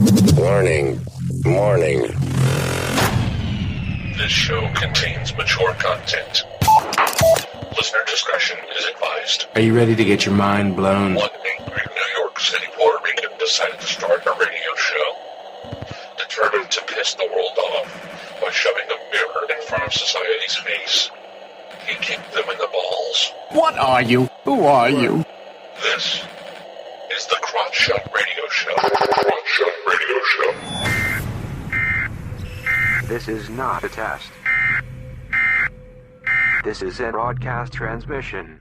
Warning. Morning. This show contains mature content. Listener discretion is advised. Are you ready to get your mind blown? One angry New York City Puerto Rican decided to start a radio show, determined to piss the world off by shoving a mirror in front of society's face. He kicked them in the balls. What are you? Who are you? This is the Crotch Shot Radio Show. Crotch Shot Radio Show. This is not a test. This is a broadcast transmission.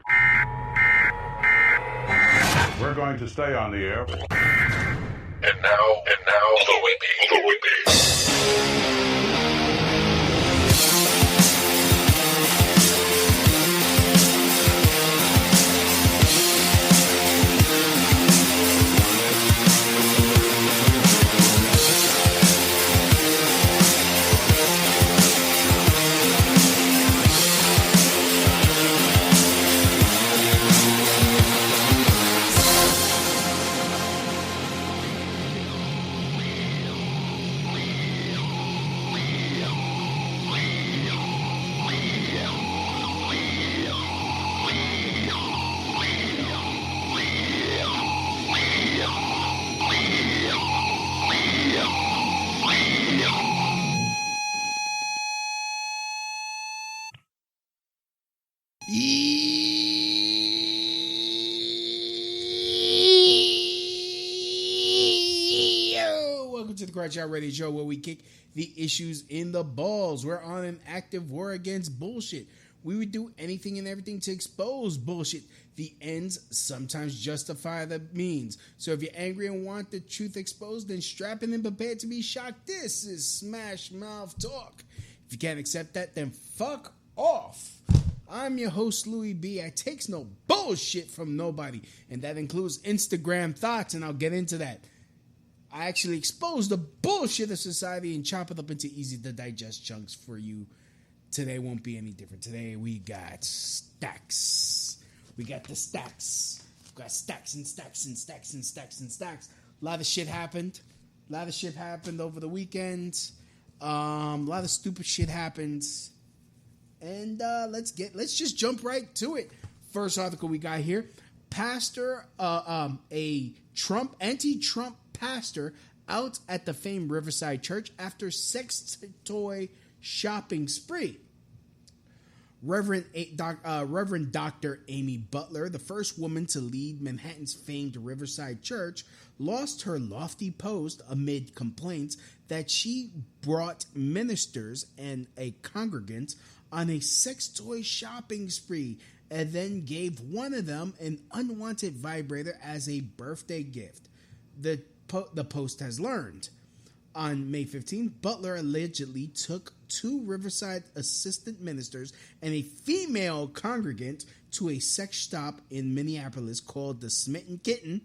We're going to stay on the air. And now, the Whippy. Welcome to the Crotch Out Radio Show, where we kick the issues in the balls. We're on an active war against bullshit. We would do anything and everything to expose bullshit. The ends sometimes justify the means. So if you're angry and want the truth exposed, then strap in and prepare to be shocked. This is Smash Mouth Talk. If you can't accept that, then fuck off. I'm your host, Louis B. I takes no bullshit from nobody, and that includes Instagram thoughts, and I'll get into that. I actually expose the bullshit of society and chop it up into easy-to-digest chunks for you. Today won't be any different. Today we got stacks. We got the stacks. We got stacks and stacks and stacks and stacks and stacks. A lot of shit happened. A lot of shit happened over the weekend. A lot of stupid shit happened. And let's just jump right to it. First article we got here: pastor, a anti-Trump pastor out at the famed Riverside Church after sex toy shopping spree. Reverend Dr. Amy Butler, the first woman to lead Manhattan's famed Riverside Church, lost her lofty post amid complaints that she brought ministers and a congregant on a sex toy shopping spree and then gave one of them an unwanted vibrator as a birthday gift. The Post has learned. On May 15th, Butler allegedly took two Riverside assistant ministers and a female congregant to a sex shop in Minneapolis called the Smitten Kitten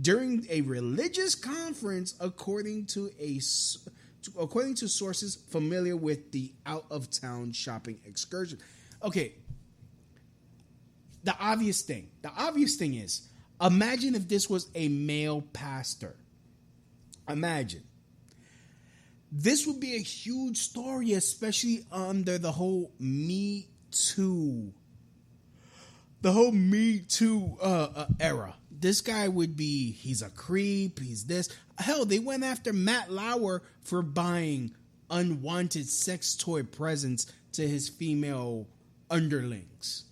during a religious conference, according to sources familiar with the out-of-town shopping excursion. Okay, the obvious thing is, imagine if this was a male pastor. Imagine. This would be a huge story, especially under the whole Me Too. Era. This guy would be, he's a creep, he's this. Hell, they went after Matt Lauer for buying unwanted sex toy presents to his female underlings.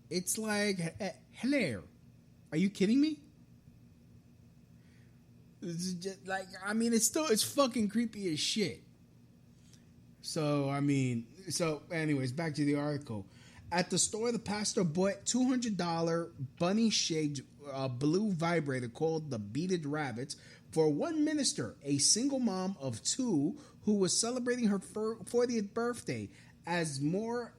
It's like, hello, are you kidding me? It's just like, I mean, it's fucking creepy as shit. So, anyways, back to the article. At the store, the pastor bought $200 bunny-shaped blue vibrator called the Beaded Rabbit for one minister, a single mom of two who was celebrating her 40th birthday, as well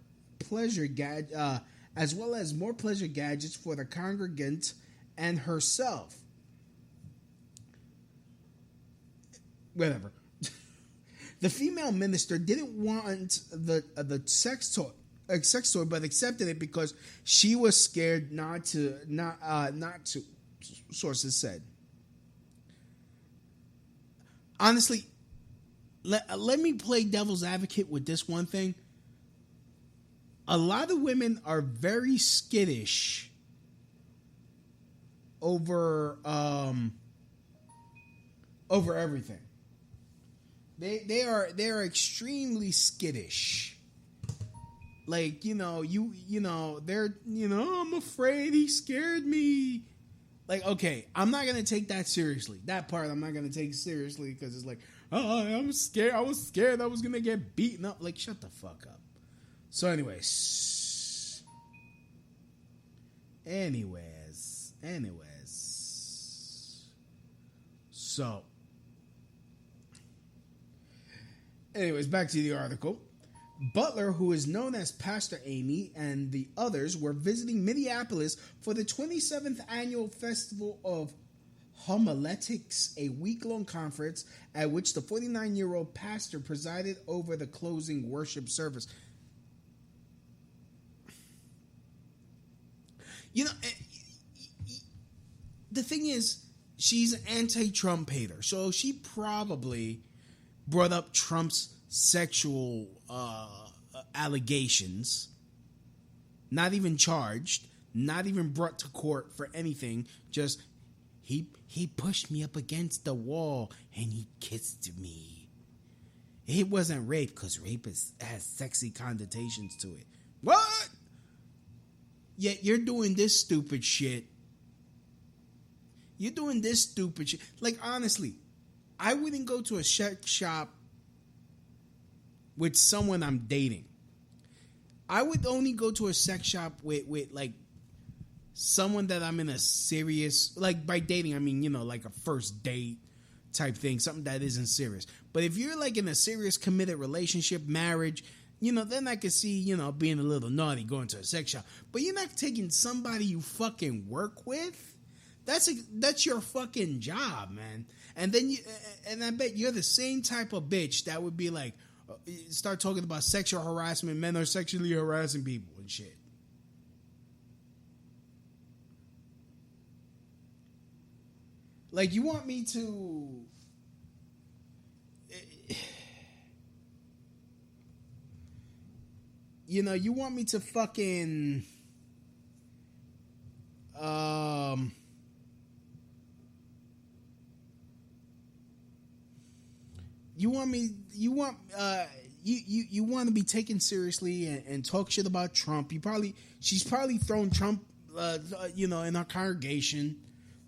as more pleasure gadgets for the congregant and herself. Whatever. The female minister didn't want the sex toy, but accepted it because she was scared not to sources said. Honestly, let me play devil's advocate with this one thing. A lot of women are very skittish over everything. They are extremely skittish. Like, they're, I'm afraid he scared me. Like, okay, I'm not going to take that seriously. That part I'm not going to take seriously because it's like, oh, I'm scared. I was scared I was going to get beaten up. Like, shut the fuck up. So anyways. So. Anyways, back to the article. Butler, who is known as Pastor Amy, and the others were visiting Minneapolis for the 27th annual Festival of Homiletics, a week-long conference at which the 49-year-old pastor presided over the closing worship service. The thing is, she's an anti-Trump hater, so she probably brought up Trump's sexual allegations, not even charged, not even brought to court for anything, just he pushed me up against the wall and he kissed me. It wasn't rape because rape has sexy connotations to it. What? Yet you're doing this stupid shit. Like, honestly, I wouldn't go to a sex shop with someone I'm dating. I would only go to a sex shop with like someone that I'm in a serious, like by dating, I mean, like a first date type thing, something that isn't serious. But if you're like in a serious committed relationship, marriage, then I could see, being a little naughty going to a sex shop. But you're not taking somebody you fucking work with. That's your fucking job, man. And then and I bet you're the same type of bitch that would be like, start talking about sexual harassment. Men are sexually harassing people and shit. Like, you want me to... you want me to fucking... You want to be taken seriously and talk shit about Trump. She's probably thrown Trump, in our congregation.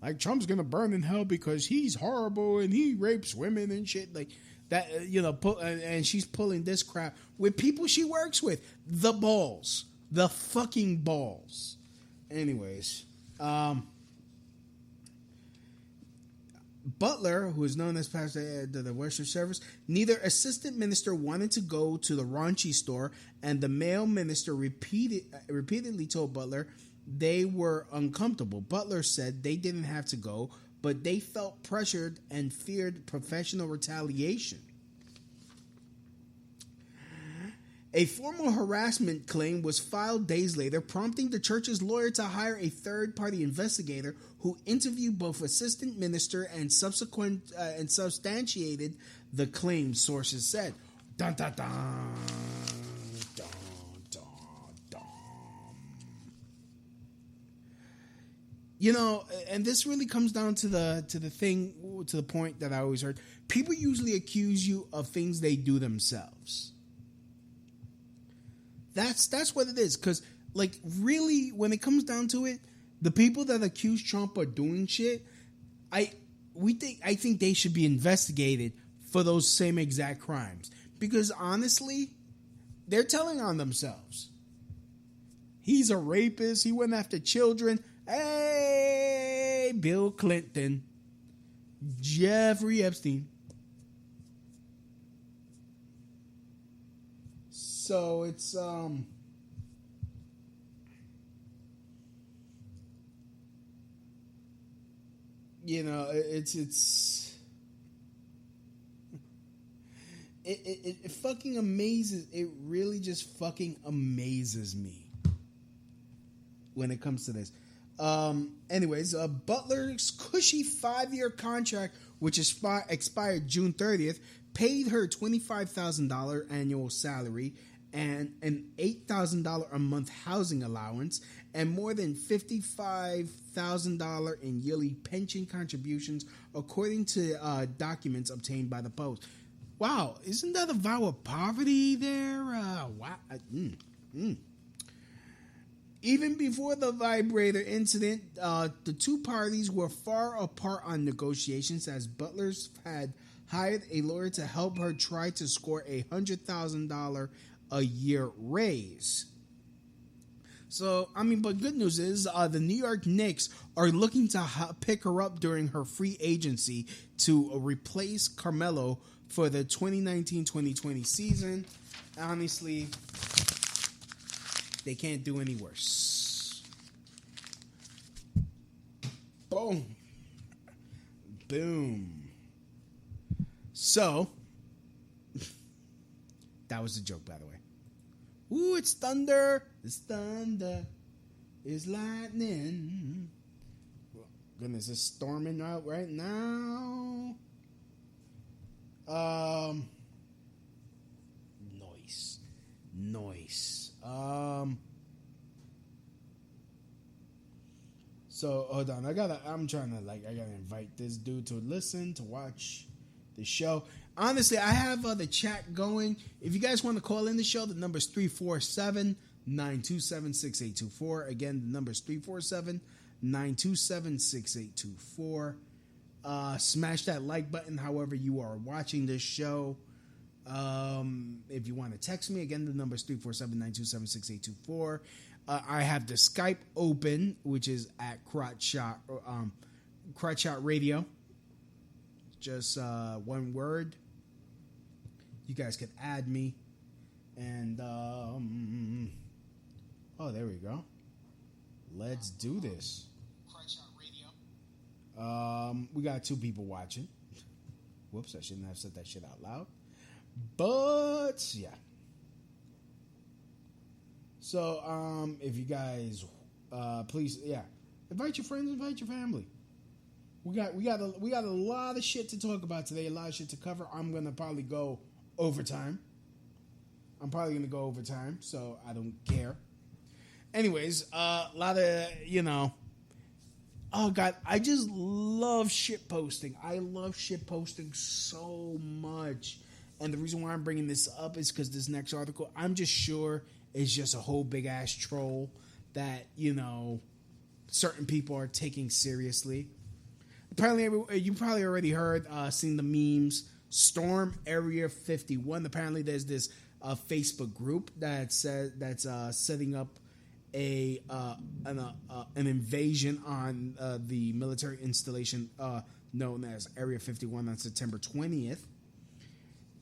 Like, Trump's gonna burn in hell because he's horrible and he rapes women and shit like that. And she's pulling this crap with people she works with. The fucking balls. Anyways, Butler, who is known as pastor of the worship service, neither assistant minister wanted to go to the raunchy store, and the male minister repeatedly told Butler they were uncomfortable. Butler said they didn't have to go, but they felt pressured and feared professional retaliation. A formal harassment claim was filed days later, prompting the church's lawyer to hire a third-party investigator who interviewed both assistant minister and substantiated the claim, sources said. Dun, dun, dun, dun, dun, dun. And this really comes down to the point that I always heard. People usually accuse you of things they do themselves. That's what it is. Because, like, really, when it comes down to it, the people that accuse Trump of doing shit, I think they should be investigated for those same exact crimes. Because, honestly, they're telling on themselves. He's a rapist. He went after children. Hey, Bill Clinton. Jeffrey Epstein. So it's it fucking amazes. It really just fucking amazes me when it comes to this. Anyways, Butler's cushy 5-year contract, which expired June 30th, paid her $25,000 annual salary and an $8,000 a month housing allowance and more than $55,000 in yearly pension contributions, according to documents obtained by the Post. Wow, isn't that a vow of poverty there? Wow. Even before the vibrator incident, the two parties were far apart on negotiations, as Butler's had hired a lawyer to help her try to score a $100,000 a year raise. So, but good news is the New York Knicks are looking to pick her up during her free agency to replace Carmelo for the 2019-2020 season. Honestly, they can't do any worse. Boom. Boom. So, that was a joke, by the way. Ooh, it's thunder. It's thunder. It's lightning. Goodness, it's storming out right now. Noise. So hold on, I gotta invite this dude to listen, to watch the show. Honestly, I have the chat going. If you guys want to call in the show, the number is 347-927-6824. Again, the number is 347-927-6824. Smash that like button however you are watching this show. If you want to text me, again, the number is 347-927-6824. I have the Skype open, which is at Crotch Shot Radio. Just one word. You guys can add me. And, there we go. Let's do this. We got 2 people watching. Whoops, I shouldn't have said that shit out loud. But, yeah. So, if you guys, please, invite your friends, invite your family. We got a lot of shit to talk about today, a lot of shit to cover. I'm gonna probably go overtime. So I don't care. Anyways, a lot of, oh God, I just love shit posting. I love shit posting so much. And the reason why I'm bringing this up is because this next article, I'm just sure is just a whole big ass troll that, certain people are taking seriously. Apparently, you probably already heard, seen the memes. Storm Area 51. Apparently, there's this Facebook group that's setting up an invasion on the military installation known as Area 51 on September 20th.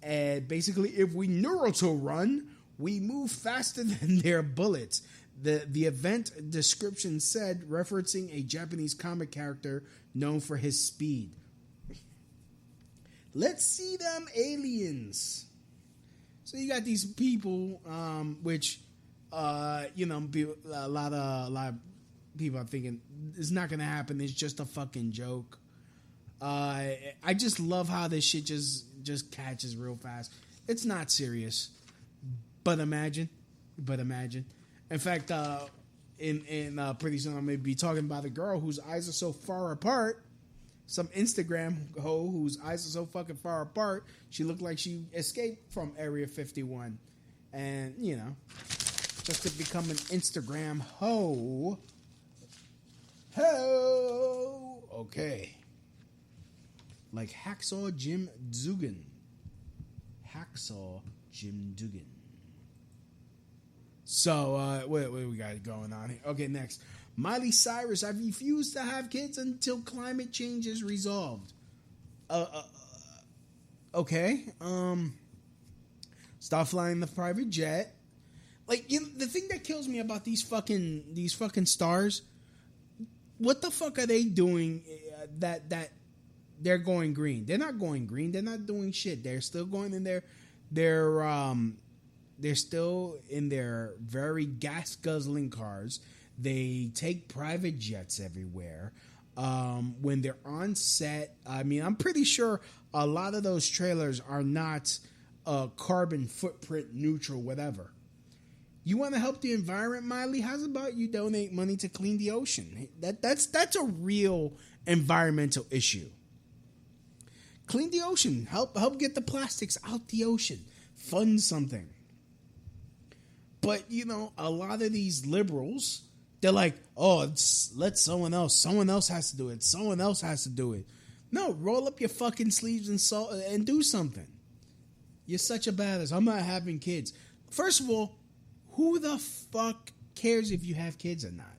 And basically, if we Naruto run, we move faster than their bullets. The event description said, referencing a Japanese comic character known for his speed. Let's see them aliens. So you got these people, which, a lot of people are thinking it's not going to happen. It's just a fucking joke. I just love how this shit just catches real fast. It's not serious, but imagine. In fact, in pretty soon I'm going to be talking about a girl whose eyes are so far apart. Some Instagram hoe whose eyes are so fucking far apart, she looked like she escaped from Area 51. And, just to become an Instagram hoe. Ho! Okay. Like Hacksaw Jim Duggan. So, what we got going on here? Okay, next. Miley Cyrus, I refuse to have kids until climate change is resolved. Okay. Stop flying the private jet. Like, the thing that kills me about these fucking stars, what the fuck are they doing that they're going green? They're not going green. They're not doing shit. They're still going in there. They're still in their very gas guzzling cars. They take private jets everywhere. When they're on set, I mean, I'm pretty sure a lot of those trailers are not carbon footprint neutral, whatever. You want to help the environment, Miley? How's about you donate money to clean the ocean? That's a real environmental issue. Clean the ocean. Help get the plastics out the ocean. Fund something. But, you know, a lot of these liberals, they're like, oh, let someone else has to do it. Someone else has to do it. No, roll up your fucking sleeves and do something. You're such a badass. I'm not having kids. First of all, who the fuck cares if you have kids or not?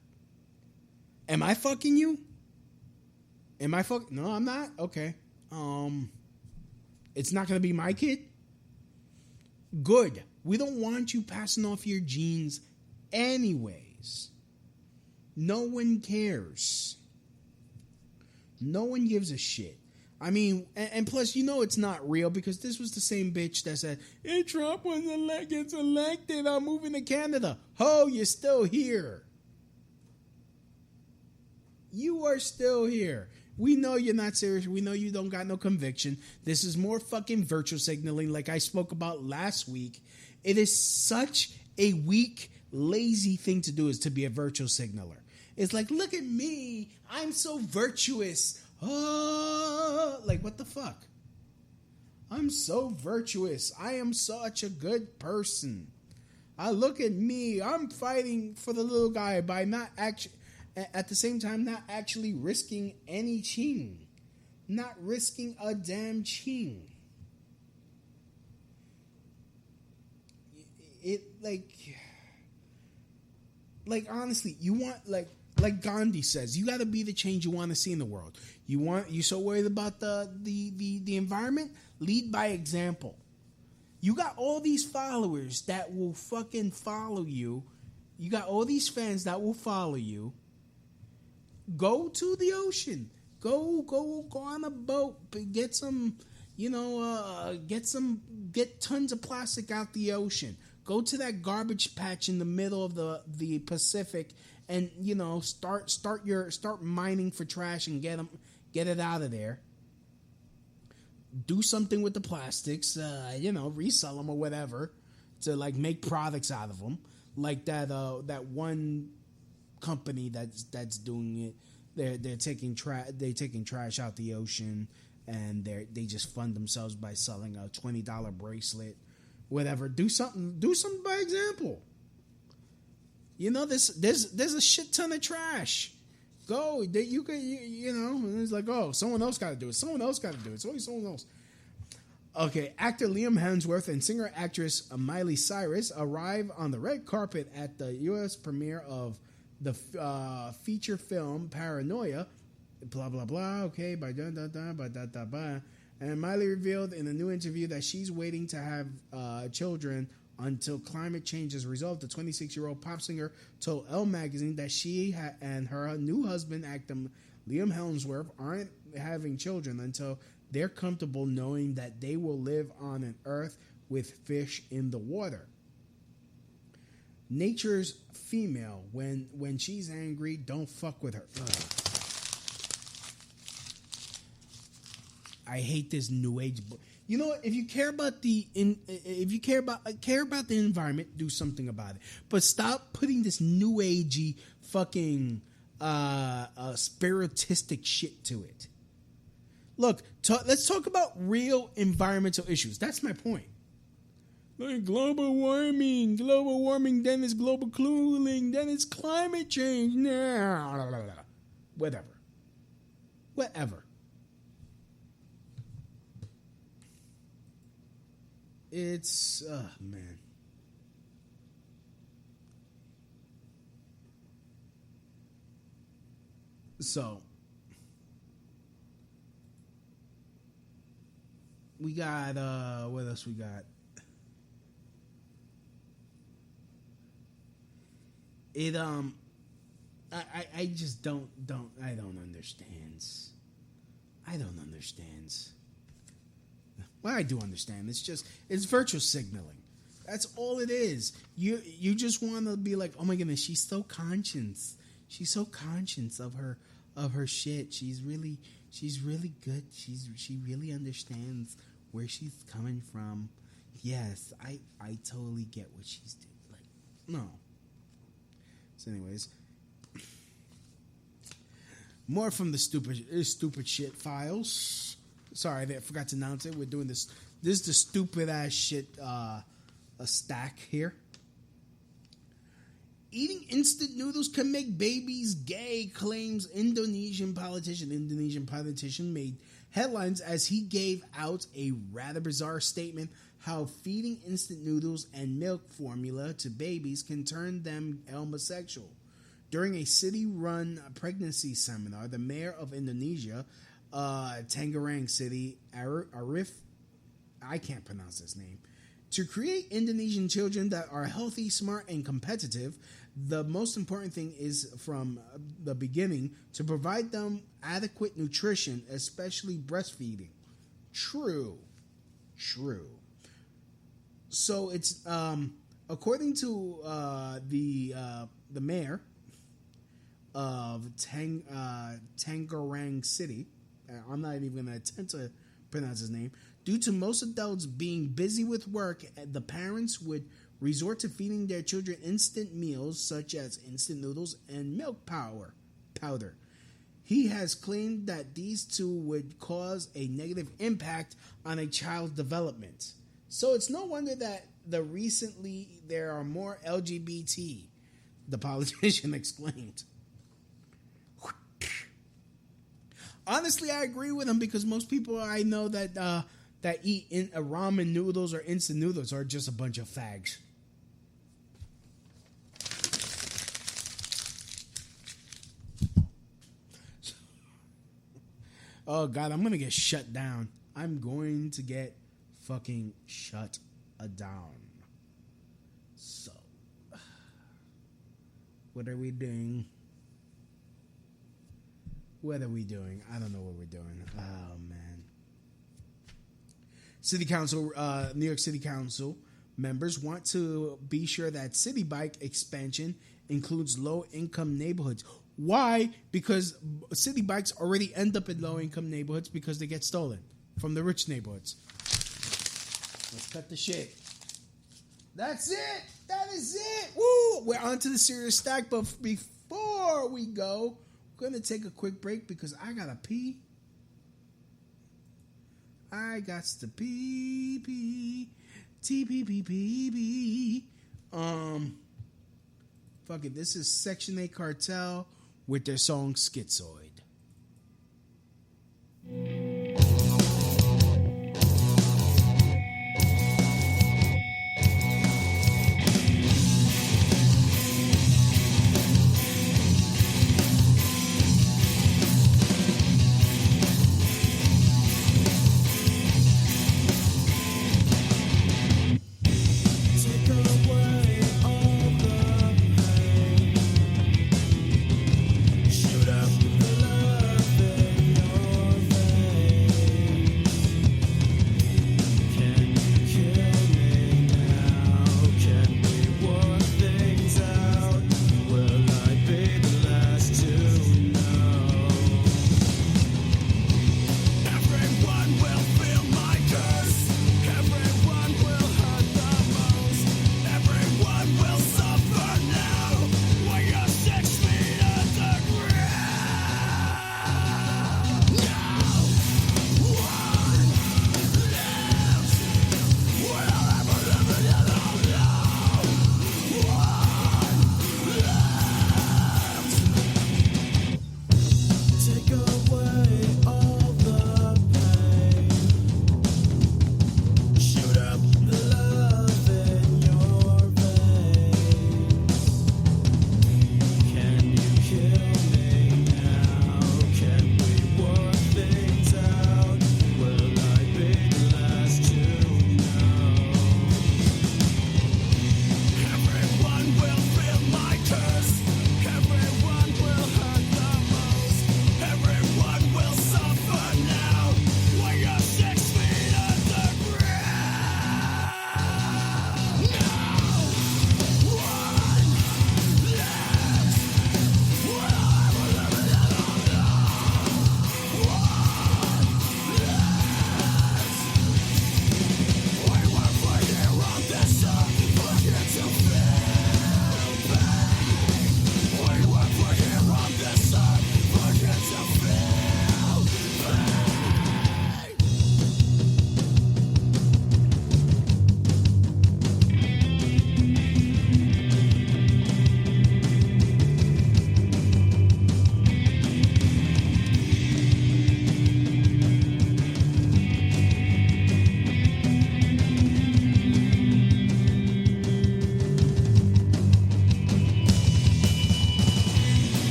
Am I fucking you? No, I'm not. Okay. It's not going to be my kid. Good. We don't want you passing off your genes anyways. No one cares. No one gives a shit. I mean, and plus, you know it's not real because this was the same bitch that said, if Trump gets elected, I'm moving to Canada. Ho, you're still here. You are still here. We know you're not serious. We know you don't got no conviction. This is more fucking virtual signaling like I spoke about last week. It is such a weak, lazy thing to do is to be a virtual signaler. It's like, look at me. I'm so virtuous. Oh, like, what the fuck? I'm so virtuous. I am such a good person. Look at me. I'm fighting for the little guy by not actually, at the same time, not actually risking any ching. Not risking a damn ching. It, like honestly, you want, like Gandhi says, you got to be the change you want to see in the world. You so worried about the environment? Lead by example. You got all these followers that will fucking follow you. You got all these fans that will follow you. Go to the ocean. Go on a boat. Get some, get tons of plastic out the ocean. Go to that garbage patch in the middle of the Pacific and, start mining for trash and get it out of there. Do something with the plastics, resell them or whatever to make products out of them. Like that one company that's doing it. They're taking trash out the ocean and they just fund themselves by selling a $20 bracelet, whatever. Do something by example. There's a shit ton of trash. Go, you could, and it's like, oh, someone else got to do it. Someone else got to do it. It's always someone else. Okay, actor Liam Hemsworth and singer-actress Miley Cyrus arrive on the red carpet at the U.S. premiere of the feature film Paranoia. Blah, blah, blah. Okay, and Miley revealed in a new interview that she's waiting to have children until climate change is resolved. The 26-year-old pop singer told Elle magazine that she and her new husband, actor Liam Hemsworth, aren't having children until they're comfortable knowing that they will live on an earth with fish in the water. Nature's female, when she's angry, don't fuck with her. I hate this new age book. You know what? If you care about the environment, do something about it. But stop putting this new agey fucking spiritistic shit to it. Look, let's talk about real environmental issues. That's my point. Like global warming, then it's global cooling, then it's climate change. Whatever. It's, man. So, we got, what else we got? It, I just don't understand. I don't understand. Well, I do understand. It's virtual signaling. That's all it is. You just want to be like, oh my goodness, she's so conscious. she's so conscious of her shit. She's really good. She really understands where she's coming from. Yes, I totally get what she's doing. Like, no. So, anyways, more from the stupid shit files. Sorry, I forgot to announce it. We're doing this. This is the stupid ass shit a stack here. Eating instant noodles can make babies gay, claims Indonesian politician. Indonesian politician made headlines as he gave out a rather bizarre statement how feeding instant noodles and milk formula to babies can turn them homosexual. During a city-run pregnancy seminar, the mayor of Indonesia, Tangerang City, Arif, I can't pronounce his name, to create Indonesian children that are healthy, smart, and competitive, the most important thing is from the beginning to provide them adequate nutrition, especially breastfeeding. True. So it's according to the mayor of Tangerang City. I'm not even going to attempt to pronounce his name. Due to most adults being busy with work, the parents would resort to feeding their children instant meals such as instant noodles and milk powder. He has claimed that these two would cause a negative impact on a child's development. So it's no wonder that recently there are more LGBT, the politician exclaimed. Honestly, I agree with him because most people I know that eat ramen noodles or instant noodles are just a bunch of fags. Oh, God, I'm going to get shut down. I'm going to get fucking shut down. So, what are we doing? What are we doing? I don't know what we're doing. Oh, man. City Council, New York City Council members want to be sure that City Bike expansion includes low-income neighborhoods. Why? Because city bikes already end up in low-income neighborhoods because they get stolen from the rich neighborhoods. Let's cut the shit. That's it. That is it. Woo! We're on to the serious stack, but before we go, we're going to take a quick break because I got to pee. I got to pee. T-P-P-P-P. Fuck it. This is Section 8 Cartel with their song Schizoid. Shoot up the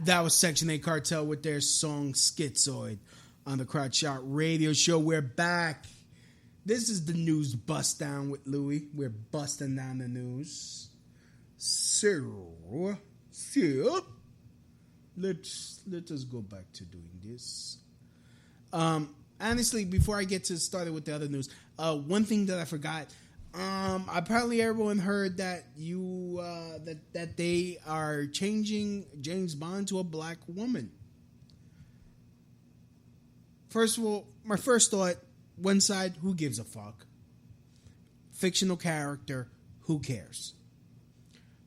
That was Section 8 Cartel with their song Schizoid on the Crotch Shot Radio Show. We're back. This is the news bust down with Louie. We're busting down the news. So let us go back to doing this. Honestly, before I get to started with the other news, one thing that I forgot. Apparently everyone heard that that they are changing James Bond to a black woman. First of all, my first thought, one side, who gives a fuck? Fictional character, who cares?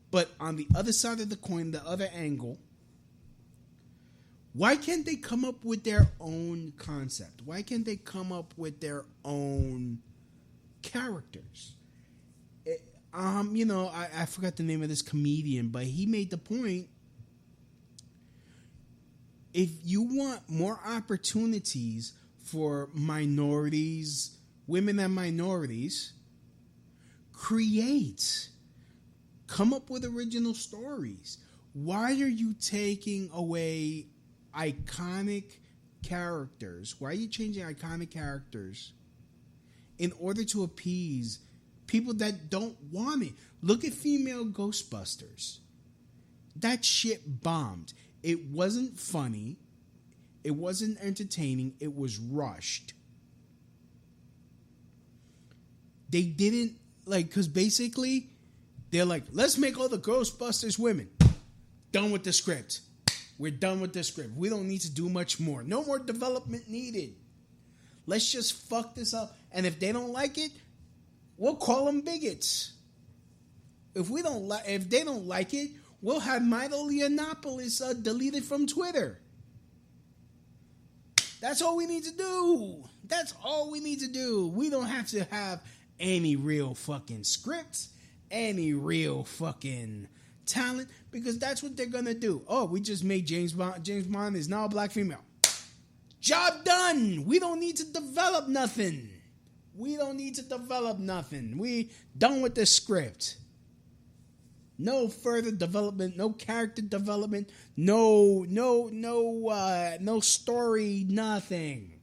But on the other side of the coin, the other angle, why can't they come up with their own concept? Why can't they come up with their own characters? I forgot the name of this comedian, but he made the point, if you want more opportunities for minorities, women and minorities, come up with original stories. Why are you taking away iconic characters? Why are you changing iconic characters in order to appease people that don't want it? Look at female Ghostbusters. That shit bombed. It wasn't funny. It wasn't entertaining. It was rushed. They didn't, because basically, they're like, let's make all the Ghostbusters women. Done with the script. We're done with the script. We don't need to do much more. No more development needed. Let's just fuck this up. And if they don't like it, we'll call them bigots. If they don't like it, we'll have Milo Yiannopoulos deleted from Twitter. That's all we need to do. That's all we need to do. We don't have to have any real fucking scripts, any real fucking talent, because that's what they're gonna do. Oh, we just made James Bond. James Bond is now a black female. Job done. We don't need to develop nothing. We done with the script. No further development, no character development, no story, nothing.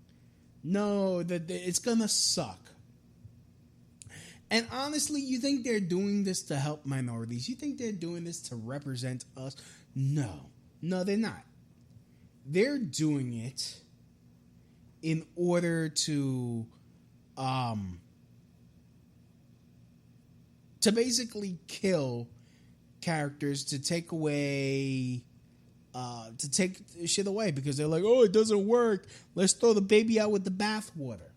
No, it's gonna suck. And honestly, you think they're doing this to help minorities? You think they're doing this to represent us? No, they're not. They're doing it in order to basically kill characters, to take away, to take shit away, because they're like, oh, it doesn't work. Let's throw the baby out with the bathwater.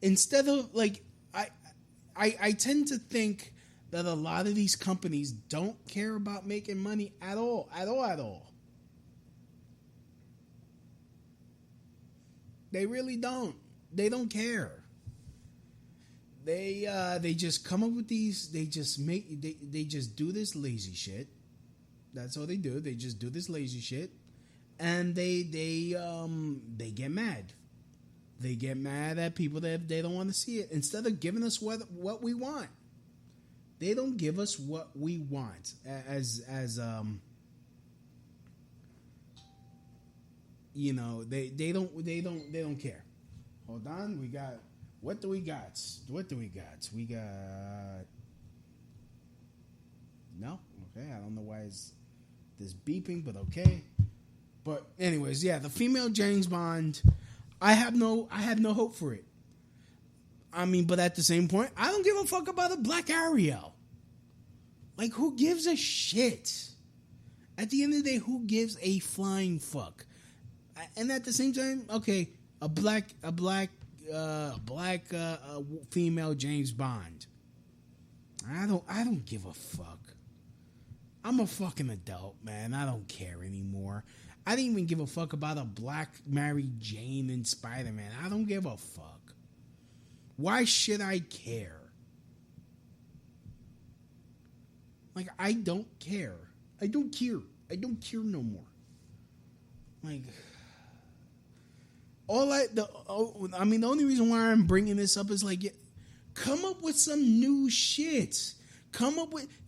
Instead of, I tend to think that a lot of these companies don't care about making money at all. They really don't. They don't care. They just come up with these. They just do this lazy shit. That's all they do. They just do this lazy shit, and they get mad. They get mad at people that they don't want to see it. Instead of giving us what we want, they don't give us what we want. They don't care. Hold on, we got. What do we got? We got... No? Okay, I don't know why it's this beeping, but okay. But anyways, yeah, the female James Bond, I have no hope for it. I mean, but at the same point, I don't give a fuck about a black Ariel. Like, who gives a shit? At the end of the day, who gives a flying fuck? And at the same time, okay, a black female James Bond. I don't give a fuck. I'm a fucking adult, man. I don't care anymore. I didn't even give a fuck about a black Mary Jane in Spider-Man. I don't give a fuck. Why should I care? Like, I don't care. I don't care. I don't care no more. Like, the only reason why I'm bringing this up is like, come up with some new shit.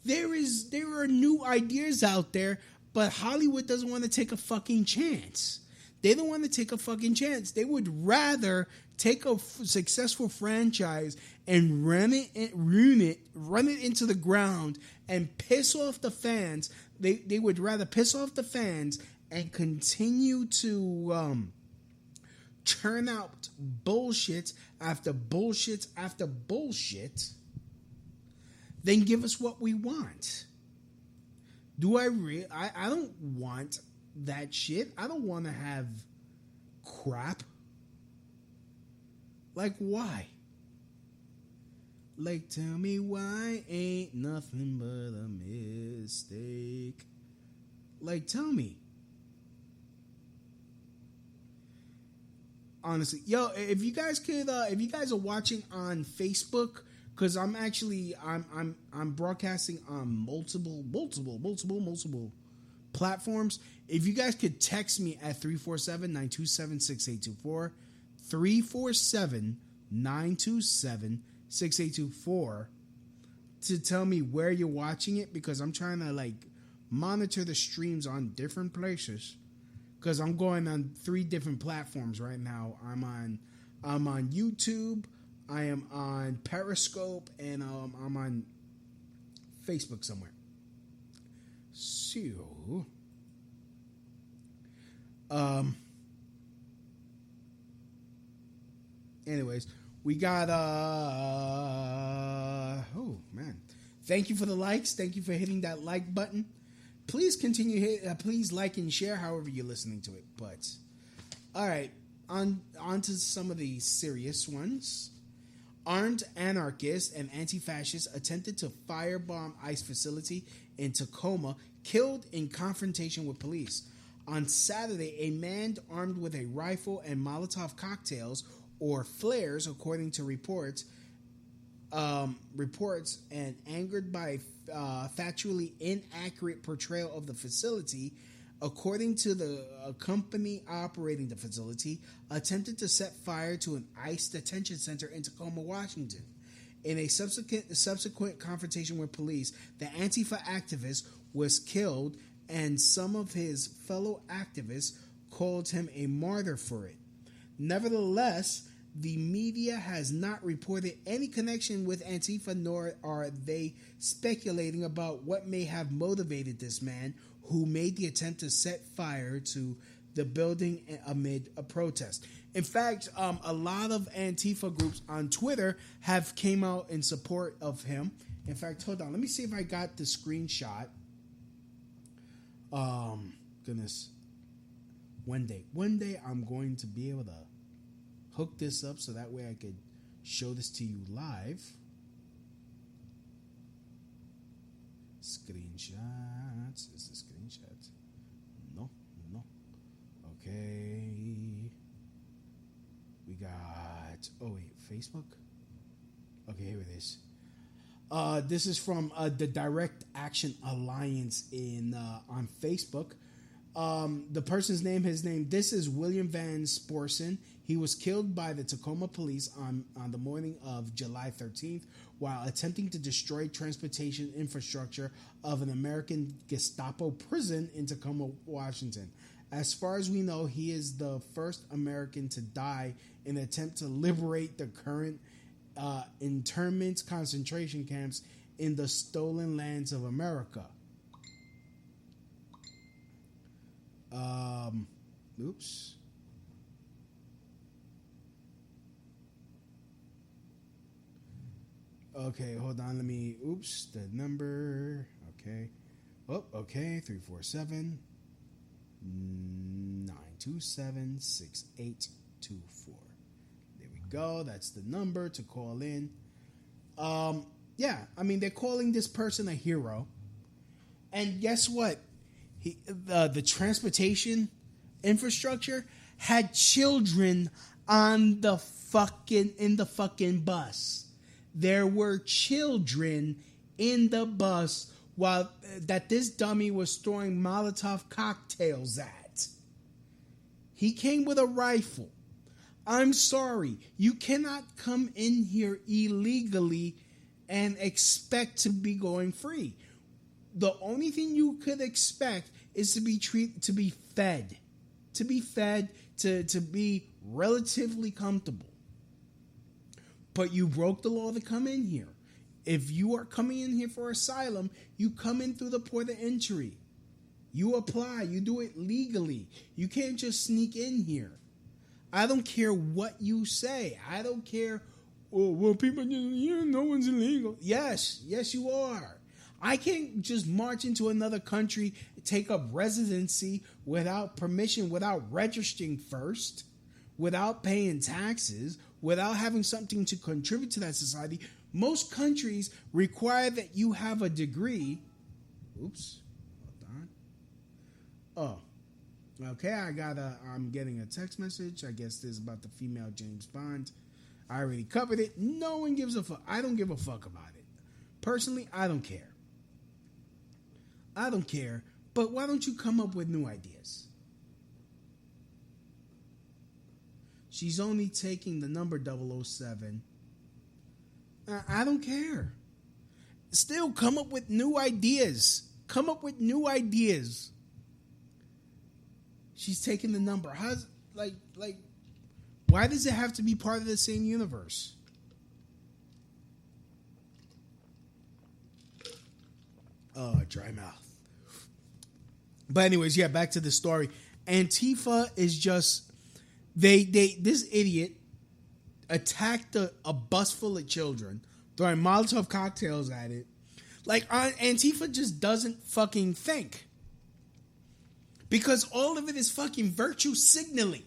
There are new ideas out there, but Hollywood doesn't want to take a fucking chance. They don't want to take a fucking chance. They would rather take a successful franchise and run it into the ground and piss off the fans. They would rather piss off the fans and continue to churn out bullshit after bullshit after bullshit than give us what we want. I don't want that shit. I don't want to have crap. Like, why? Like, tell me why ain't nothing but a mistake. Like, tell me. Honestly, yo, if you guys are watching on Facebook, because I'm broadcasting on multiple platforms. If you guys could text me at 347-927-6824, 347-927-6824 to tell me where you're watching it, because I'm trying to like monitor the streams on different places, because I'm going on 3 different platforms right now. I'm on YouTube, I am on Periscope, and I'm on Facebook somewhere. So, anyways, we got oh man, thank you for the likes. Thank you for hitting that like button. Please continue please like and share however you're listening to it. But all right, on to some of the serious ones. Armed anarchists and anti-fascists attempted to firebomb ICE facility in Tacoma, killed in confrontation with police. On Saturday, a man armed with a rifle and Molotov cocktails, or flares, according to reports, and angered by factually inaccurate portrayal of the facility, according to the company operating the facility, attempted to set fire to an ICE detention center in Tacoma, Washington. In a subsequent confrontation with police, the Antifa activist was killed, and some of his fellow activists called him a martyr for it. Nevertheless, the media has not reported any connection with Antifa, nor are they speculating about what may have motivated this man who made the attempt to set fire to the building amid a protest. In fact, a lot of Antifa groups on Twitter have came out in support of him. In fact, hold on. Let me see if I got the screenshot. Goodness. One day I'm going to be able to hook this up so that way I could show this to you live. Screenshots. Is the screenshot? No. Okay. We got... Oh, wait. Facebook? Okay, here it is. This is from the Direct Action Alliance on Facebook. The person's name, this is William Van Sporsen. He was killed by the Tacoma police on the morning of July 13th while attempting to destroy transportation infrastructure of an American Gestapo prison in Tacoma, Washington. As far as we know, he is the first American to die in an attempt to liberate the current internment concentration camps in the stolen lands of America. Oops. Okay, hold on. Let me. Oops, the number. Okay. Oh, okay. 347 927 6824. There we go. That's the number to call in. Yeah, I mean, they're calling this person a hero. And guess what? The transportation infrastructure had children in the fucking bus. There were children in the bus while that this dummy was throwing Molotov cocktails at. He came with a rifle. I'm sorry, you cannot come in here illegally and expect to be going free. The only thing you could expect is to be fed, to be relatively comfortable. But you broke the law to come in here. If you are coming in here for asylum, you come in through the port of entry. You apply, you do it legally. You can't just sneak in here. I don't care what you say. I don't care. Oh, well, people, no one's illegal. Yes, you are. I can't just march into another country, take up residency without permission, without registering first, without paying taxes, without having something to contribute to that society. Most countries require that you have a degree. Oops. Hold on. Oh. Okay, I'm getting a text message. I guess this is about the female James Bond. I already covered it. No one gives a fuck. I don't give a fuck about it. Personally, I don't care. But why don't you come up with new ideas? She's only taking the number 007. I don't care. Still, come up with new ideas. She's taking the number. How's like? Why does it have to be part of the same universe? Oh, dry mouth. But anyways, yeah, back to the story. Antifa is just this idiot attacked a bus full of children, throwing Molotov cocktails at it. Like, Antifa just doesn't fucking think. Because all of it is fucking virtue signaling.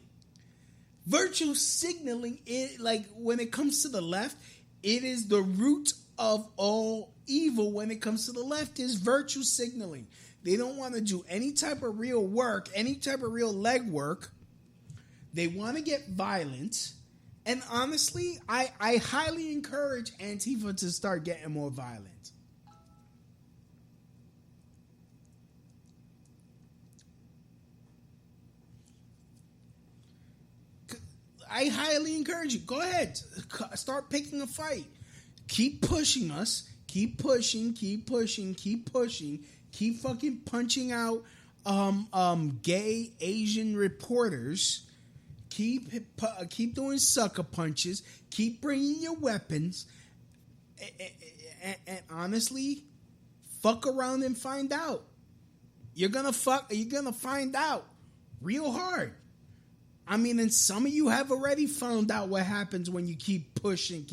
Virtue signaling, like, when it comes to the left, it is the root of all evil. When it comes to the left, is virtue signaling. They don't want to do any type of real work, any type of real legwork. They want to get violent. And honestly, I highly encourage Antifa to start getting more violent. I highly encourage you. Go ahead. Start picking a fight. Keep pushing us. Keep pushing. Keep fucking punching out gay Asian reporters. Keep doing sucker punches. Keep bringing your weapons. And honestly, fuck around and find out. You're gonna find out real hard. I mean, and some of you have already found out what happens when you keep pushing.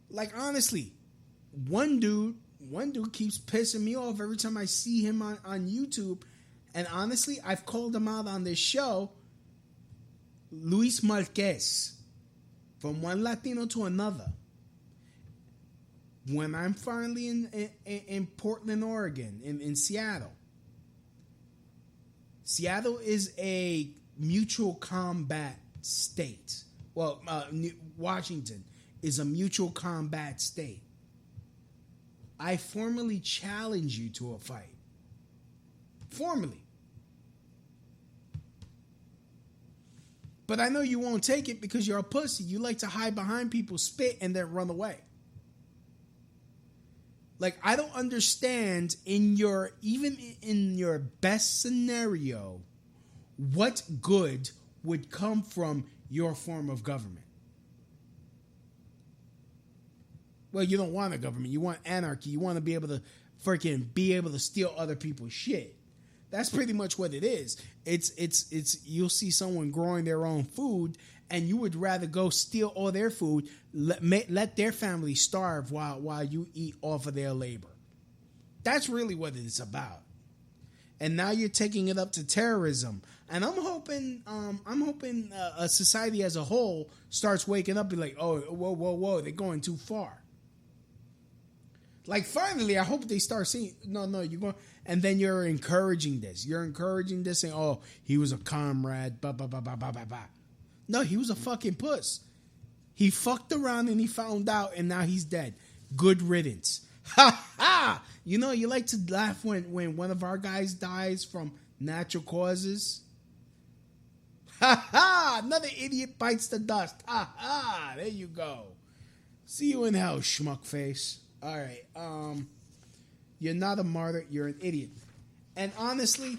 Like, honestly, one dude keeps pissing me off every time I see him on YouTube. And honestly, I've called him out on this show. Luis Marquez. From one Latino to another. When I'm finally in Portland, Oregon, in Seattle. Seattle is a mutual combat state. Well, Washington is a mutual combat state. I formally challenge you to a fight. Formally. But I know you won't take it because you're a pussy. You like to hide behind people, spit, and then run away. Like, I don't understand even in your best scenario, what good would come from your form of government. Well, you don't want a government. You want anarchy. You want to be able to steal other people's shit. That's pretty much what it is. It's you'll see someone growing their own food, and you would rather go steal all their food, let their family starve while you eat off of their labor. That's really what it's about. And now you're taking it up to terrorism. And I'm hoping a society as a whole starts waking up and be like, oh, whoa, they're going too far. Like, finally, I hope they start seeing, no, you're going, and then you're encouraging this. You're encouraging this, saying, oh, he was a comrade, blah, blah, blah, blah, blah, blah, blah. No, he was a fucking puss. He fucked around and he found out, and now he's dead. Good riddance. Ha ha! You know, you like to laugh when one of our guys dies from natural causes. Ha ha! Another idiot bites the dust. Ha ha! There you go. See you in hell, schmuck face. All right. You're not a martyr. You're an idiot. And honestly,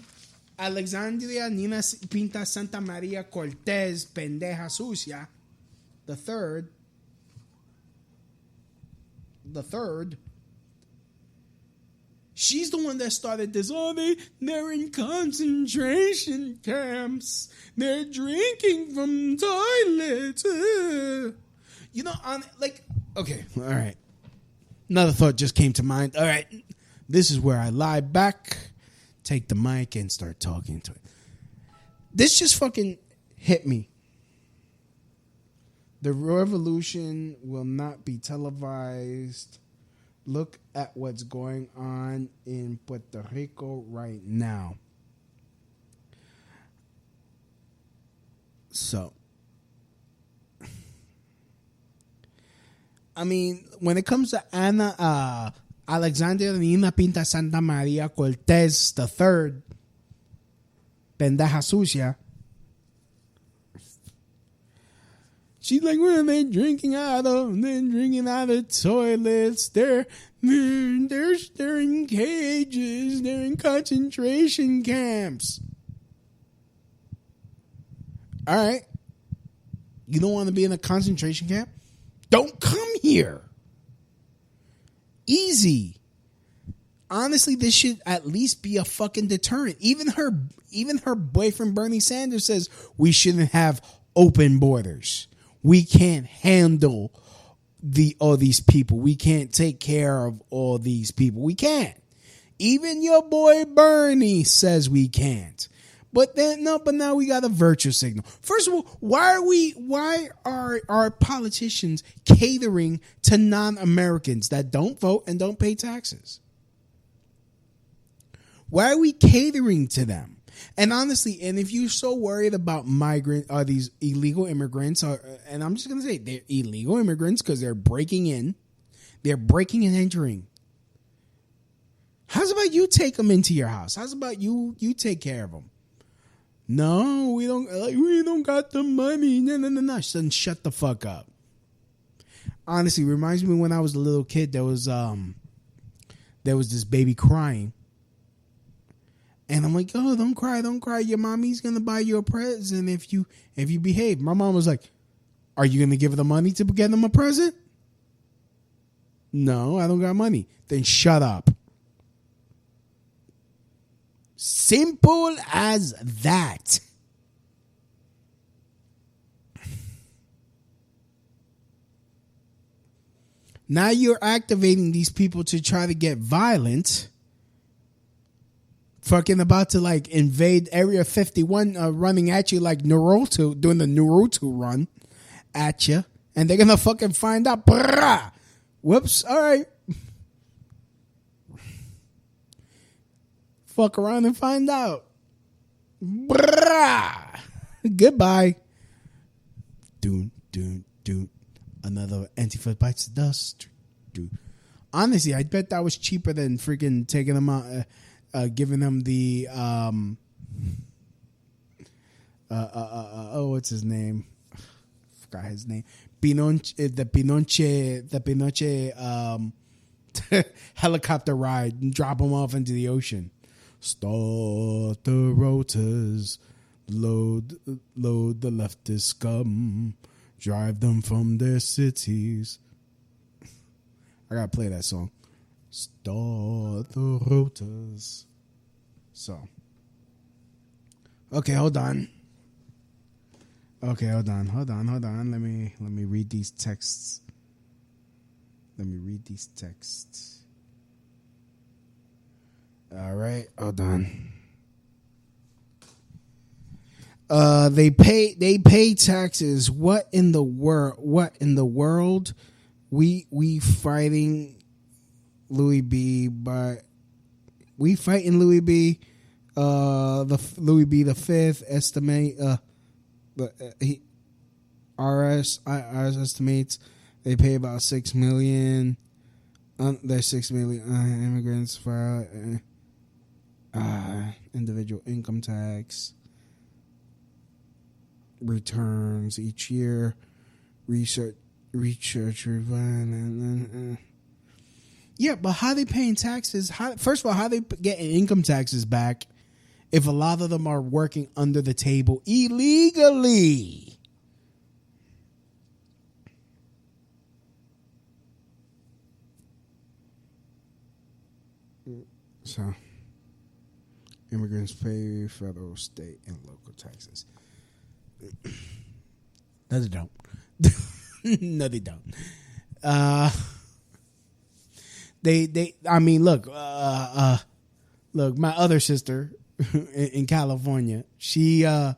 Alexandria Nina Pinta Santa Maria Cortez Pendeja Sucia, the third, she's the one that started this. Oh, they're in concentration camps. They're drinking from toilets. You know, okay, all right. Another thought just came to mind. All right, this is where I lie back, take the mic, and start talking to it. This just fucking hit me. The revolution will not be televised. Look at what's going on in Puerto Rico right now. So, I mean, when it comes to Alexandria Nina Pinta Santa Maria Cortez the third, Pendeja Sucia, she's like, well, they're drinking out of toilets. They're in cages. They're in concentration camps. All right. You don't want to be in a concentration camp? Don't come here. Easy. Honestly, this should at least be a fucking deterrent. Even her boyfriend Bernie Sanders says we shouldn't have open borders. We can't handle all these people. We can't take care of all these people. We can't. Even your boy Bernie says we can't. But now we got a virtue signal. First of all, why are our politicians catering to non-Americans that don't vote and don't pay taxes? Why are we catering to them? And honestly, and if you're so worried about these illegal immigrants, and I'm just going to say they're illegal immigrants because they're breaking in and entering. How's about you take them into your house? How's about you take care of them? No, we don't got the money. No. Then shut the fuck up. Honestly, reminds me when I was a little kid, there was this baby crying. And I'm like, oh, don't cry. Your mommy's going to buy you a present if you behave. My mom was like, are you going to give her the money to get them a present? No, I don't got money. Then shut up. Simple as that. Now you're activating these people to try to get violent. Fucking about to like invade Area 51, running at you like Naruto, doing the Naruto run at you. And they're going to fucking find out. Brah! Whoops. All right. Fuck around and find out. Brah! Goodbye. Doon. Another Antifa bites the dust. Honestly, I bet that was cheaper than freaking taking them out, giving them the what's his name? Forgot his name. The Pinochet helicopter ride and drop them off into the ocean. Start the rotors, load the leftist scum, drive them from their cities. I gotta play that song. Start the rotors. So, Okay, hold on. Okay, hold on. Let me read these texts. All right, hold on. They pay taxes. What in the world? We fighting Louis B. But we fighting Louis B. Louis B. the Fifth estimate. IRS estimates they pay about 6 million. There's 6 million immigrants file individual income tax returns each year. Research yeah, but how they paying taxes? First of all, how they getting income taxes back if a lot of them are working under the table illegally? So, immigrants pay federal, state, and local taxes. No, they don't. No, they don't. I mean, look, my other sister in California, she's a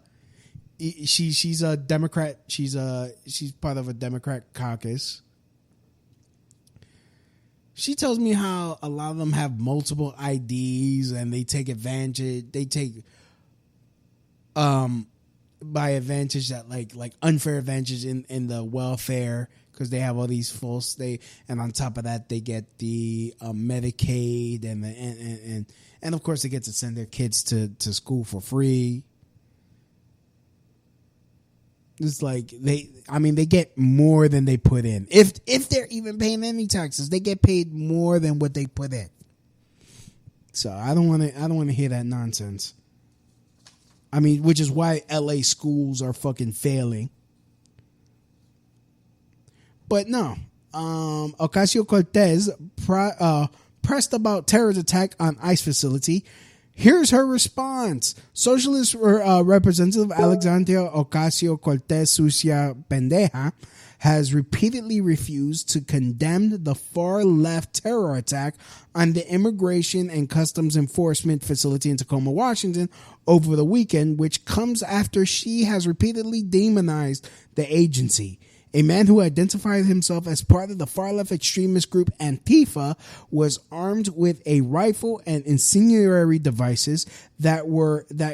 Democrat. She's part of a Democrat caucus. She tells me how a lot of them have multiple IDs and they take advantage. They take by advantage that like unfair advantage in the welfare because they have all these false and on top of that they get the Medicaid and of course they get to send their kids to school for free. It's like they get more than they put in. If they're even paying any taxes, they get paid more than what they put in. So I don't want to hear that nonsense. I mean, which is why LA schools are fucking failing. But no, Ocasio-Cortez pressed about terrorist attack on ICE facility. Here's her response. Socialist Representative Alexandria Ocasio-Cortez Sucia Pendeja has repeatedly refused to condemn the far-left terror attack on the Immigration and Customs Enforcement facility in Tacoma, Washington over the weekend, which comes after she has repeatedly demonized the agency. A man who identified himself as part of the far-left extremist group Antifa was armed with a rifle and incendiary devices that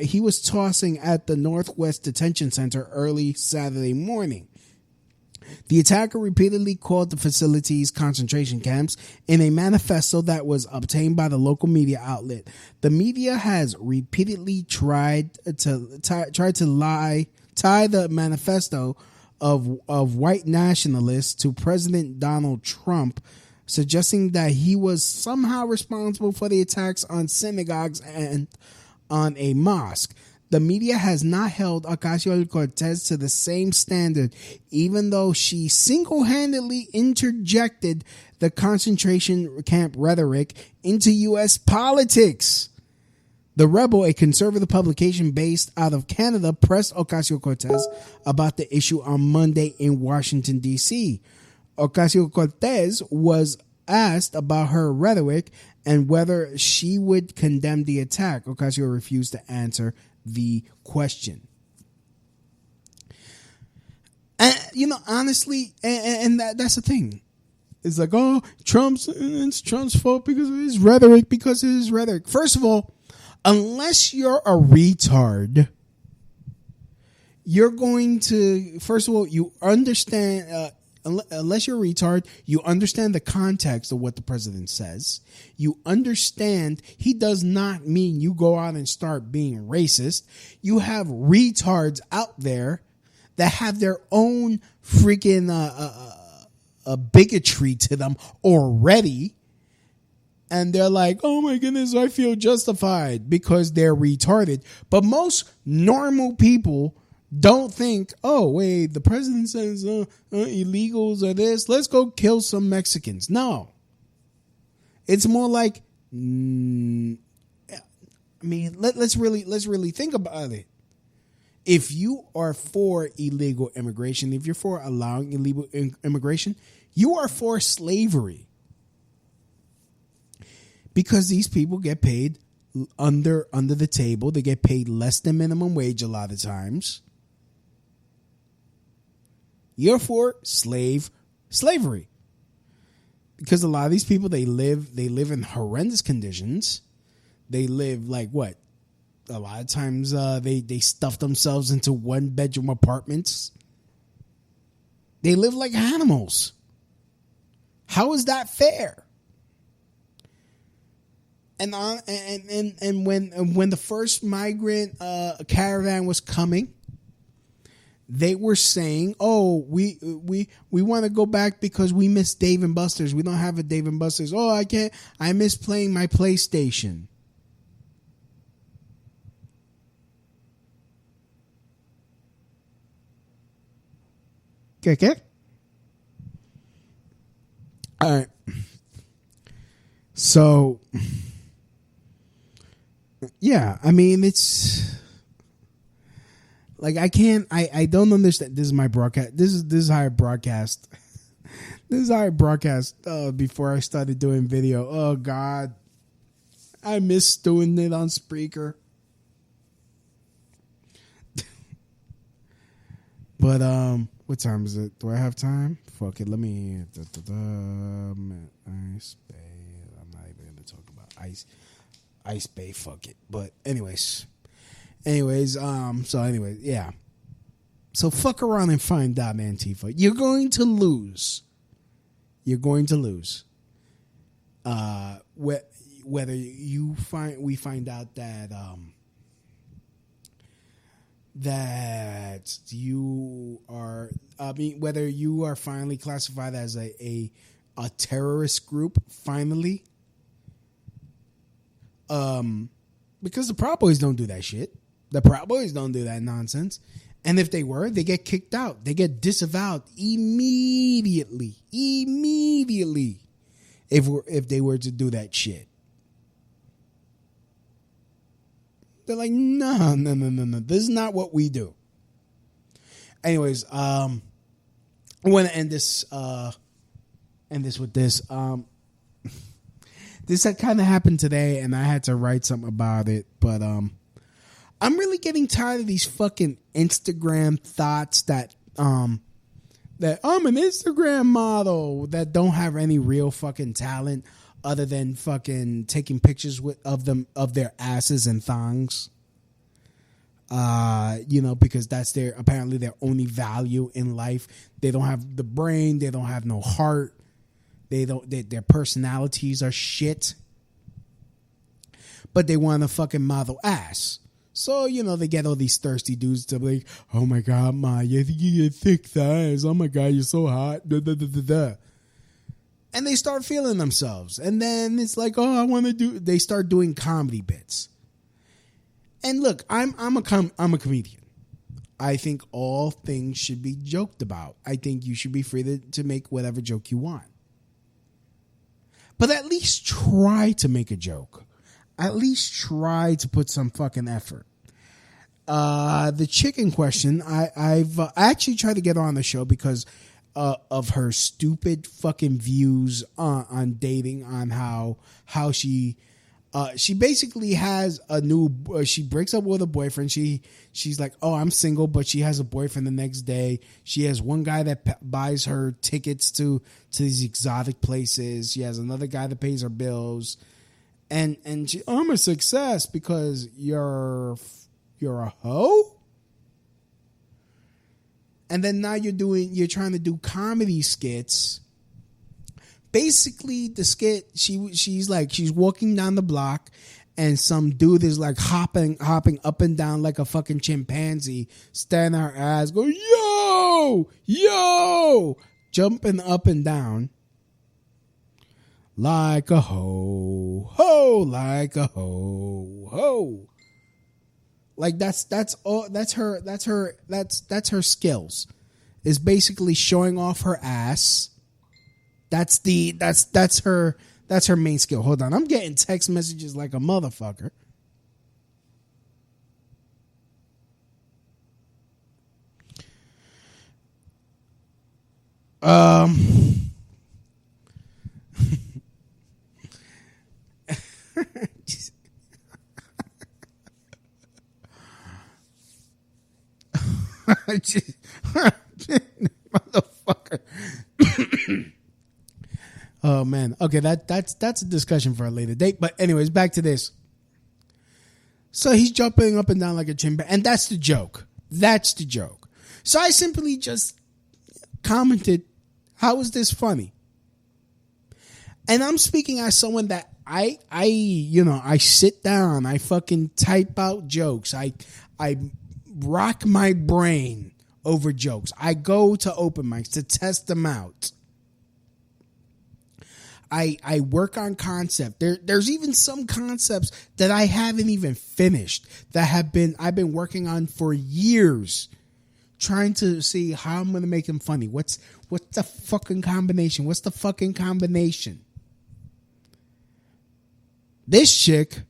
he was tossing at the Northwest Detention Center early Saturday morning. The attacker repeatedly called the facility's concentration camps in a manifesto that was obtained by the local media outlet. The media has repeatedly tried to tie the manifesto of white nationalists to President Donald Trump, suggesting that he was somehow responsible for the attacks on synagogues and on a mosque. The media has not held Ocasio-Cortez to the same standard, even though she single-handedly interjected the concentration camp rhetoric into U.S. politics. The Rebel, a conservative publication based out of Canada, pressed Ocasio-Cortez about the issue on Monday in Washington, D.C. Ocasio-Cortez was asked about her rhetoric and whether she would condemn the attack. Ocasio refused to answer the question. And, honestly, and that's the thing. It's like, oh, it's Trump's fault because of his rhetoric. First of all, unless you're a retard, you're going to, first of all, you understand, unless you're a retard, you understand the context of what the president says. You understand he does not mean you go out and start being racist. You have retards out there that have their own freaking bigotry to them already. And they're like, oh my goodness, I feel justified because they're retarded. But most normal people don't think, oh, wait, the president says illegals are this. Let's go kill some Mexicans. No. It's more like, let's really think about it. if you are for illegal immigration, if you're for allowing illegal immigration, you are for slavery. Because these people get paid under the table. They get paid less than minimum wage a lot of times. You're for slavery. Because a lot of these people, they live in horrendous conditions. They live like what? A lot of times they stuff themselves into 1-bedroom apartments. They live like animals. How is that fair? And when the first migrant caravan was coming, they were saying, "Oh, we want to go back because we miss Dave and Buster's. We don't have a Dave and Buster's. Oh, I can't. I miss playing my PlayStation." Okay. All right. So, yeah, I mean, it's like I don't understand. This is my broadcast. This is how I broadcast. This is how I broadcast before I started doing video. Oh God, I miss doing it on Spreaker. But what time is it? Do I have time? Fuck it. Let me. Ice Bay. I'm not even gonna talk about Ice Bay. Fuck it. But anyways. So anyways, yeah. So fuck around and find out, Antifa. You're going to lose. You're going to lose. Whether we find out that that you are, whether you are finally classified as a terrorist group, finally. Because the Proud Boys don't do that shit. The Proud Boys don't do that nonsense. And if they were, they get kicked out. They get disavowed immediately. Immediately. If they were to do that shit. They're like, no. This is not what we do. Anyways, I want to end this with this. This had kind of happened today, and I had to write something about it. But I'm really getting tired of these fucking Instagram thoughts that I'm an Instagram model that don't have any real fucking talent other than fucking taking pictures of their asses and thongs. Because that's apparently their only value in life. They don't have the brain. They don't have no heart. Their personalities are shit. But they want to fucking model ass. So, they get all these thirsty dudes to be like, oh my God, Ma, you get thick thighs. Oh my God, you're so hot. Da, da, da, da, da. And they start feeling themselves. And then it's like, oh, they start doing comedy bits. And look, I'm a comedian. I think all things should be joked about. I think you should be free to make whatever joke you want. But at least try to make a joke. At least try to put some fucking effort. The chicken question, I actually tried to get her on the show because of her stupid fucking views on dating, on how she basically has a new. She breaks up with a boyfriend. She's like, oh, I'm single, but she has a boyfriend the next day. She has one guy that buys her tickets to these exotic places. She has another guy that pays her bills. And she, I'm a success because you're a hoe. And then now you're trying to do comedy skits. Basically, the skit, she's walking down the block, and some dude is like hopping up and down like a fucking chimpanzee, staring at her ass, going, yo, jumping up and down. Like a hoe, like a hoe. Like that's her skills. Is basically showing off her ass. That's her main skill. Hold on, I'm getting text messages like a motherfucker. Motherfucker. Oh man. Okay, that's a discussion for a later date. But anyways, back to this. So he's jumping up and down like a chimpanzee, and that's the joke. That's the joke. So I simply just commented, "How is this funny?" And I'm speaking as someone that I sit down, I fucking type out jokes. I rock my brain over jokes. I go to open mics to test them out. I work on concept. There's even some concepts that I haven't even finished that I've been working on for years, trying to see how I'm gonna make them funny. What's the fucking combination? What's the fucking combination? This chick,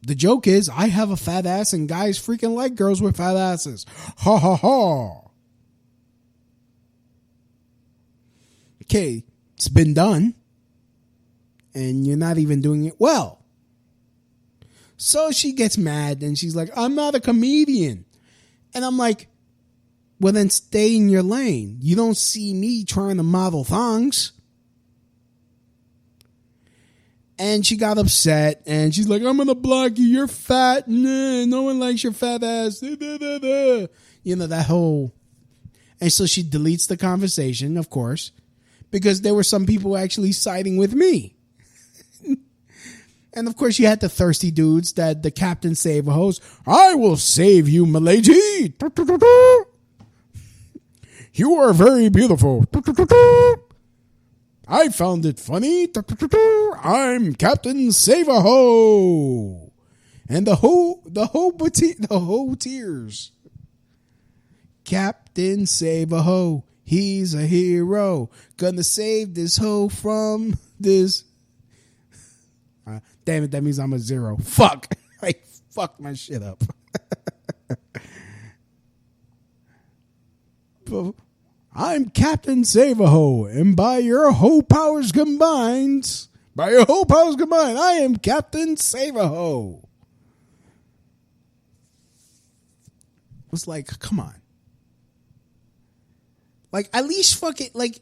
the joke is, I have a fat ass and guys freaking like girls with fat asses. Ha ha ha. Okay, it's been done. And you're not even doing it well. So she gets mad and she's like, I'm not a comedian. And I'm like, well then stay in your lane. You don't see me trying to model thongs. And she got upset and she's like, I'm going to block you. You're fat. Nah, no one likes your fat ass. You know, that whole. And so she deletes the conversation, of course, because there were some people actually siding with me. And of course, you had the thirsty dudes that the Captain Save a Hose. I will save you, m'lady. You are very beautiful. I found it funny. I'm Captain Save-A-Ho. And the whole tears. Captain Save-A-Ho. He's a hero. Gonna save this hoe from this. Damn it, that means I'm a zero. Fuck. I fucked my shit up. I'm Captain Save-A-Ho, and by your hoe powers combined, I am Captain Save-A-Ho. It's like, come on. Like, at least fuck it, like,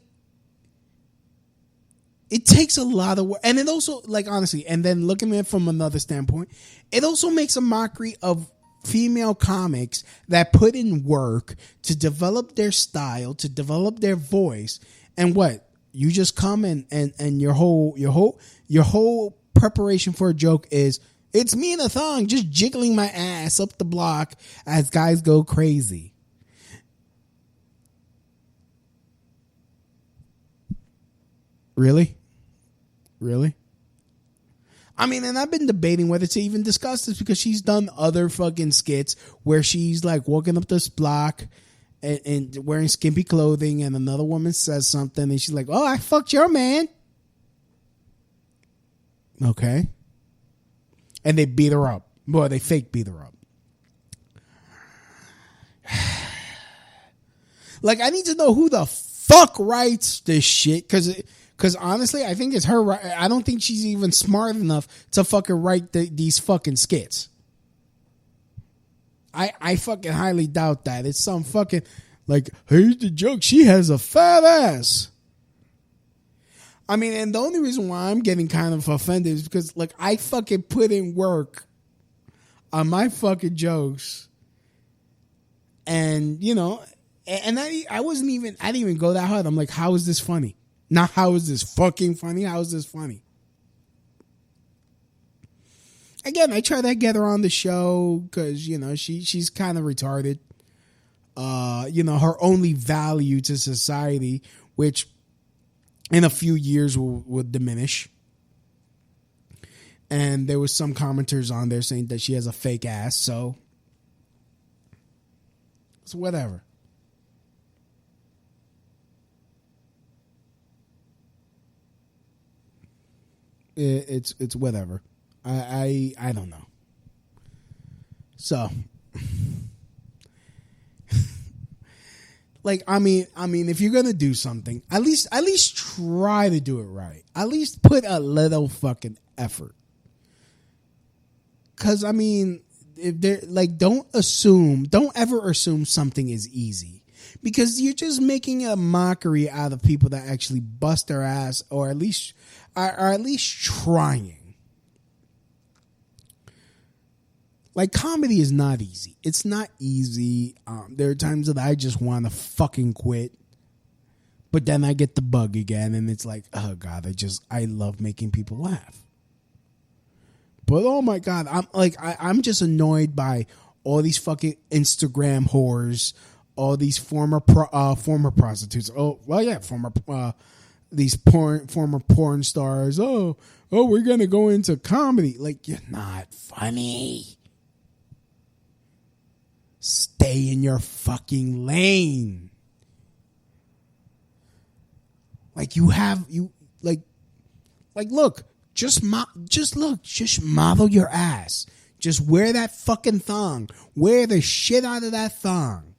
it takes a lot of work. And it also, like, honestly, and then looking at it from another standpoint, it also makes a mockery of female comics that put in work to develop their style, to develop their voice, and what you just come and your whole preparation for a joke is, it's me in a thong just jiggling my ass up the block as guys go crazy. Really? I mean, and I've been debating whether to even discuss this because she's done other fucking skits where she's like walking up this block and wearing skimpy clothing, and another woman says something and she's like, oh, I fucked your man. Okay. And they beat her up. Boy, they fake beat her up. Like, I need to know who the fuck writes this shit, because honestly, I think it's her. I don't think she's even smart enough to fucking write these fucking skits. I fucking highly doubt that. It's some fucking, like, here's the joke. She has a fat ass. I mean, and the only reason why I'm getting kind of offended is because, like, I fucking put in work on my fucking jokes. And, you know, and I didn't even go that hard. I'm like, how is this funny? Not how is this fucking funny? How is this funny? Again, I try to get her on the show because, you know, she's kind of retarded. You know, her only value to society, which in a few years will diminish. And there was some commenters on there saying that she has a fake ass, so it's whatever. It's whatever. I don't know. So like, I mean, if you're gonna do something, at least try to do it right. At least put a little fucking effort. Cause I mean, if they're like, don't ever assume something is easy, because you're just making a mockery out of people that actually bust their ass, or at least trying. Like, comedy is not easy. It's not easy. There are times that I just want to fucking quit, but then I get the bug again, and it's like, oh God, I love making people laugh. But oh my God, I'm just annoyed by all these fucking Instagram whores, all these former prostitutes. Oh well, yeah, these former porn stars. Oh, we're gonna go into comedy. Like, you're not funny. Stay in your fucking lane. Like, look. Just model your ass. Just wear that fucking thong. Wear the shit out of that thong.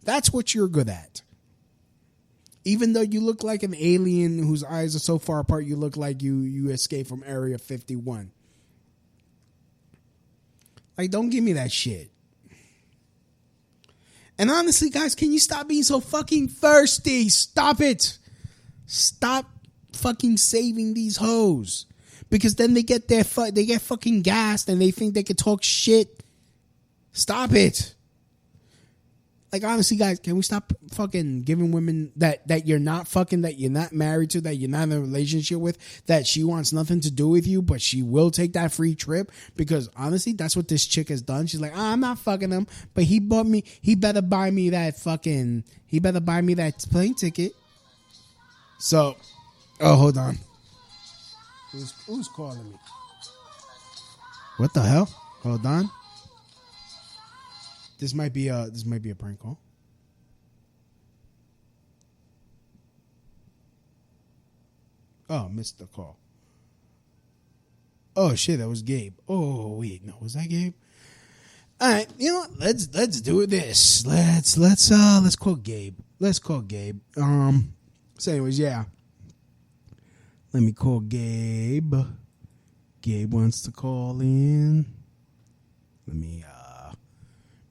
That's what you're good at. Even though you look like an alien whose eyes are so far apart, you look like you escaped from Area 51. Like, don't give me that shit. And honestly, guys, can you stop being so fucking thirsty? Stop it. Stop fucking saving these hoes, because then they get fucking gassed and they think they can talk shit. Stop it. Like, honestly, guys, can we stop fucking giving women that you're not fucking, that you're not married to, that you're not in a relationship with, that she wants nothing to do with you, but she will take that free trip? Because honestly, that's what this chick has done. She's like, I'm not fucking him, but he better buy me that plane ticket. So, oh, hold on. Who's calling me? What the hell? Hold on. This might be a prank call. Oh, missed the call. Oh shit, that was Gabe. Oh wait, no, was that Gabe? All right, you know what? Let's do this. Let's call Gabe. Let's call Gabe. So anyways, yeah. Let me call Gabe. Gabe wants to call in. Let me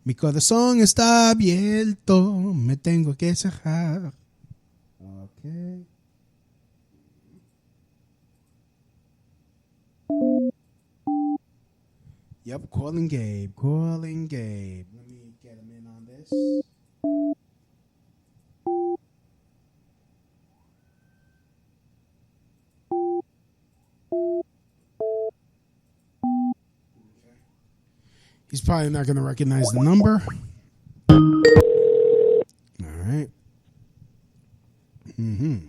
mi corazón está abierto, me tengo que cerrar. Okay. Yep, calling Gabe. Let me get him in on this. He's probably not going to recognize the number. All right. Mm-hmm.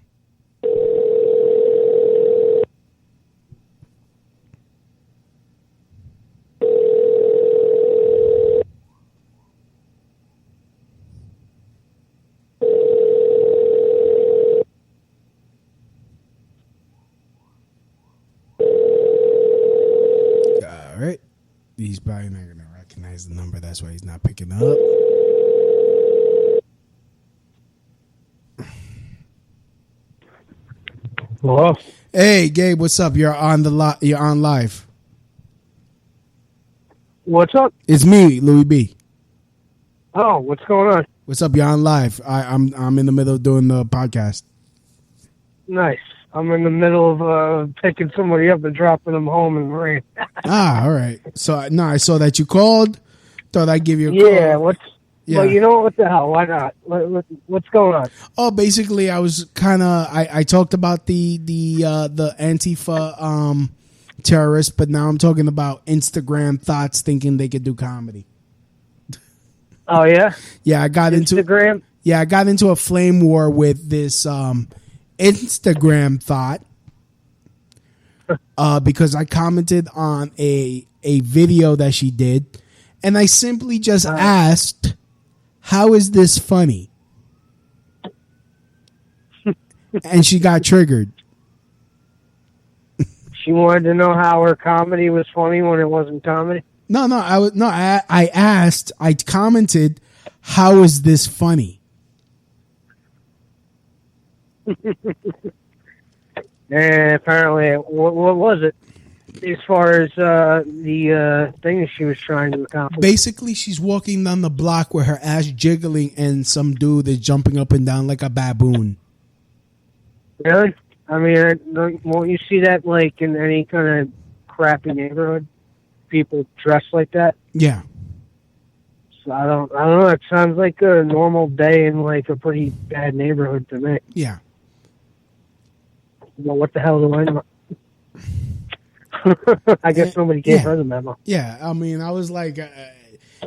All right. He's probably not going to recognize the number. That's why he's not picking up. Hello. Hey, Gabe, what's up? You're on live. What's up? It's me, Louis B. Oh, what's going on? What's up? You're on live. I'm in the middle of doing the podcast. Nice. I'm in the middle of picking somebody up and dropping them home in the rain. All right. So no, I saw that you called. Thought I'd give you a call. Yeah. Yeah. Well, you know what the hell? Why not? What's going on? Oh, basically, I was kind of I talked about the Antifa terrorists, but now I'm talking about Instagram thoughts thinking they could do comedy. Oh yeah. Yeah, I got Instagram. I got into a flame war with this Instagram thought because I commented on a video that she did, and I simply just asked, how is this funny? And she got triggered. She wanted to know how her comedy was funny when it wasn't comedy. I commented, How is this funny? And apparently, what was it? As far as the thing that she was trying to accomplish. Basically, she's walking down the block with her ass jiggling and some dude is jumping up and down like a baboon. Really? I mean, won't you see that like in any kind of crappy neighborhood? People dress like that. Yeah. So I don't know. It sounds like a normal day in like a pretty bad neighborhood to me. Yeah. Well, what the hell do I know? I guess somebody gave her the memo. Yeah, I mean, I was like,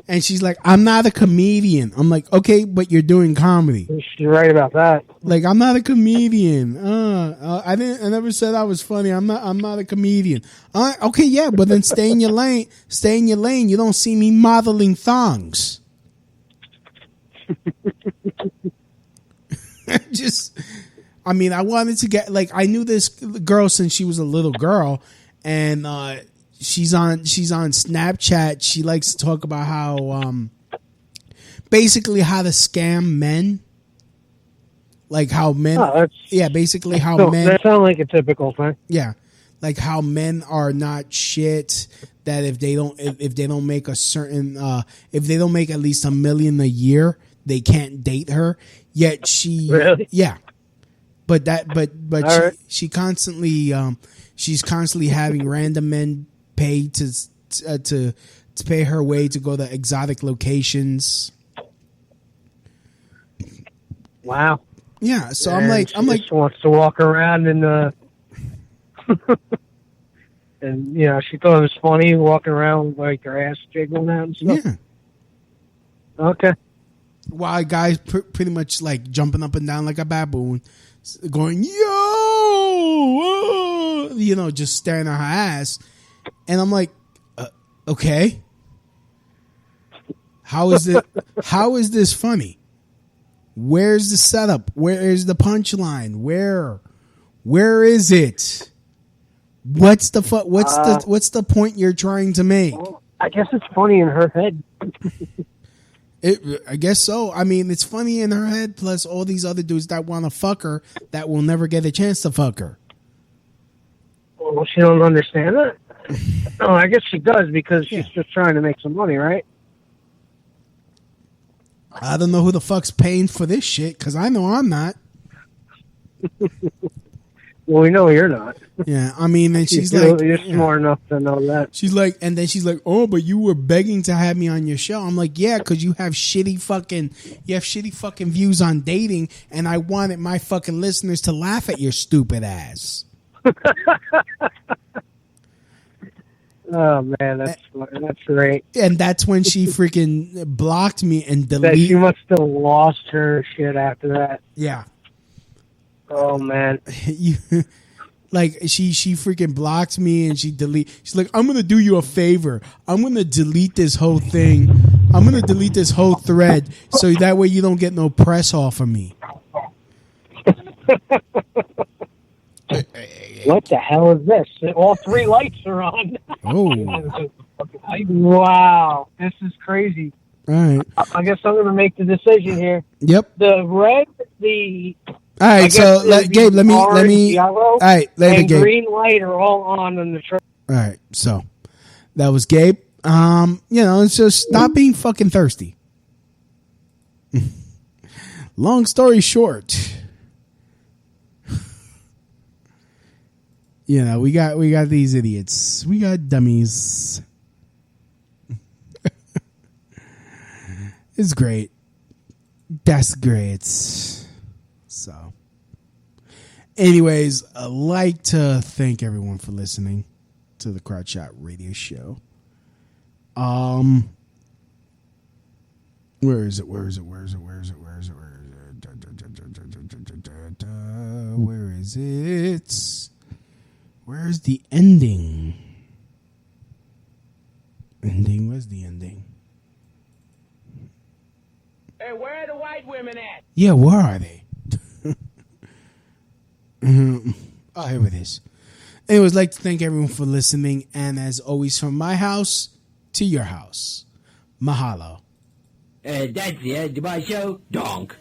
and she's like, I'm not a comedian. I'm like, okay, but you're doing comedy. She's right about that. Like, I'm not a comedian. I never said I was funny. I'm not a comedian. Okay, yeah, but then stay in your lane. Stay in your lane. You don't see me modeling thongs. I mean, I wanted to get, like, I knew this girl since she was a little girl, and she's on Snapchat. She likes to talk about how basically how to scam men. Like how men basically how men that sounds like a typical thing. Yeah. Like how men are not shit, that if they don't make a certain if they don't make at least $1 million a year, they can't date her. Yet she really? Yeah. But right. she's constantly having random men pay to pay her way to go to exotic locations. Wow. Yeah, so and I'm like, just wants to walk around and and you know, she thought it was funny walking around with like her ass jiggling out and stuff. Yeah. Okay. While guys pretty much like jumping up and down like a baboon, going yo, you know, just staring at her ass, and I'm like, okay, how is this funny? Where's the setup? Where is the punchline? Where is it? What's the point you're trying to make? Well, I guess it's funny in her head. I guess so. I mean, it's funny in her head, plus all these other dudes that want to fuck her that will never get a chance to fuck her. Well, she don't understand that? No, I guess she does because she's just trying to make some money, right? I don't know who the fuck's paying for this shit, because I know I'm not. Well, we know you're not. Yeah, I mean, and she's you're like... You're smart enough to know that. She's like, and then she's like, oh, but you were begging to have me on your show. I'm like, yeah, because you have shitty fucking views on dating, and I wanted my fucking listeners to laugh at your stupid ass. Oh man, that's great. And that's when she freaking blocked me and deleted. She must have lost her shit after that. Yeah. Oh man. Like she freaking blocked me and she's like, I'm gonna do you a favor. I'm gonna delete this whole thing. I'm gonna delete this whole thread so that way you don't get no press off of me. What the hell is this? All three lights are on. Oh. Wow. This is crazy. All right. I guess I'm going to make the decision here. Yep. The red, all right, so Gabe, let me yellow, all right, later, and Gabe. Green light are all on the truck. All right, so that was Gabe. You know, it's just stop being fucking thirsty. Long story short, you know, we got these idiots. We got dummies. It's great. That's great. So, anyways, I'd like to thank everyone for listening to the Crowd Shot Radio Show. Where is it? Where is it? Where's the ending? Where's the ending? Hey, where are the white women at? Yeah, where are they? Oh, here it is. Anyways, I'd like to thank everyone for listening. And as always, from my house to your house, mahalo. That's the end of my show. Donk.